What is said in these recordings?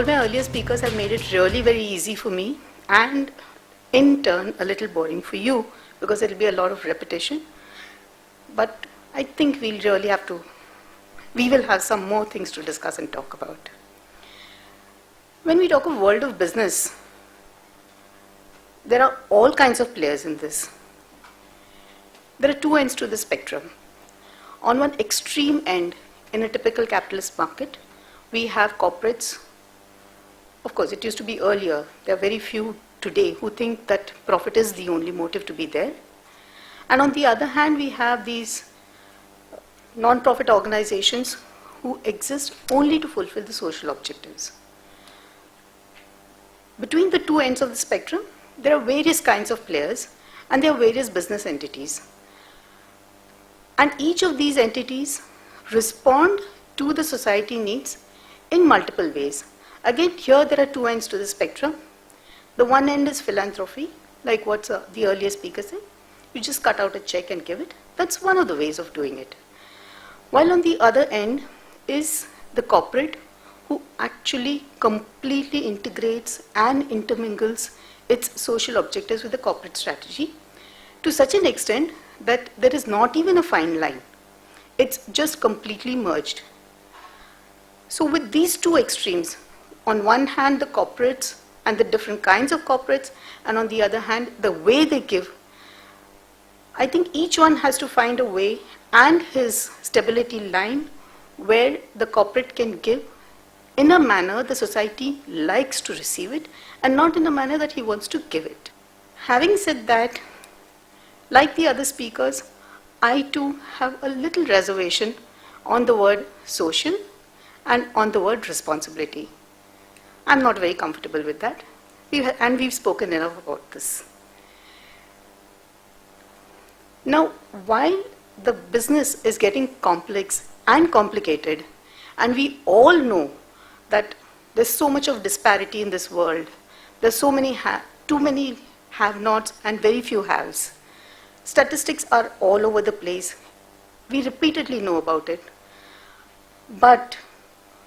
all my earlier speakers have made it really very easy for me and in turn a little boring for you because it will be a lot of repetition. But I think we will have some more things to discuss and talk about. When we talk of world of business, there are all kinds of players in this. There are two ends to the spectrum. On one extreme end, in a typical capitalist market, we have corporates. Of course, it used to be earlier. There are very few today who think that profit is the only motive to be there. And on the other hand, we have these non-profit organizations who exist only to fulfill the social objectives. Between the two ends of the spectrum, there are various kinds of players and there are various business entities. And each of these entities respond to the society needs in multiple ways. Again, here there are two ends to the spectrum. The one end is philanthropy, like what the earlier speaker said. You just cut out a check and give it. That's one of the ways of doing it. While on the other end is the corporate who actually completely integrates and intermingles its social objectives with the corporate strategy to such an extent that there is not even a fine line. It's just completely merged. So with these two extremes, on one hand the corporates and the different kinds of corporates, and on the other hand the way they give, I think each one has to find a way and his stability line where the corporate can give in a manner the society likes to receive it and not in a manner that he wants to give it. Having said that, like the other speakers, I too have a little reservation on the word social and on the word responsibility. I'm not very comfortable with that, and we've spoken enough about this. Now, while the business is getting complex and complicated, and we all know that there's so much of disparity in this world, there's so many too many have-nots and very few haves. Statistics are all over the place. We repeatedly know about it. But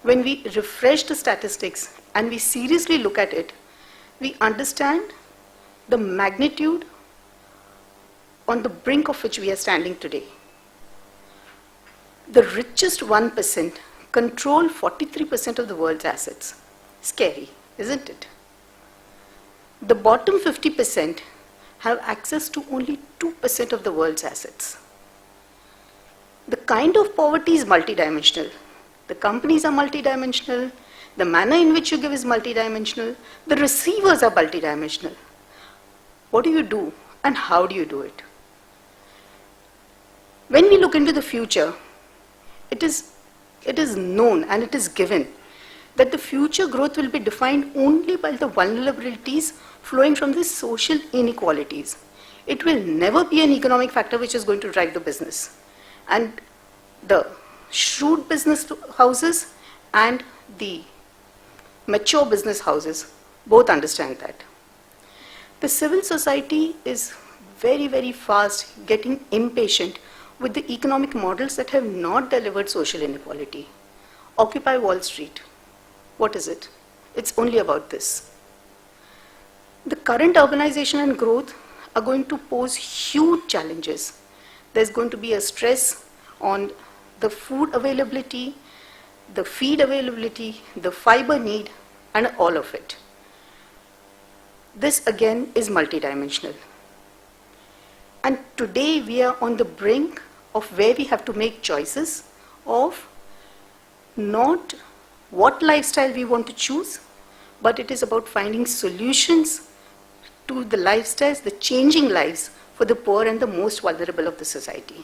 when we refresh the statistics and we seriously look at it, we understand the magnitude on the brink of which we are standing today. The richest 1% control 43% of the world's assets. Scary, isn't it? The bottom 50% have access to only 2% of the world's assets. The kind of poverty is multidimensional. The companies are multidimensional. The manner in which you give is multidimensional. The receivers are multidimensional. What do you do and how do you do it? When we look into the future, it is known and it is given that the future growth will be defined only by the vulnerabilities flowing from the social inequalities. It will never be an economic factor which is going to drive the business. And the shrewd business houses and the mature business houses both understand that. The civil society is very, very fast getting impatient with the economic models that have not delivered social inequality. Occupy Wall Street. What is it? It's only about this. The current urbanization and growth are going to pose huge challenges. There's going to be a stress on the food availability, the feed availability, the fiber need, and all of it. This again is multidimensional. And today we are on the brink of where we have to make choices of not what lifestyle we want to choose, but it is about finding solutions to the lifestyles, the changing lives for the poor and the most vulnerable of the society.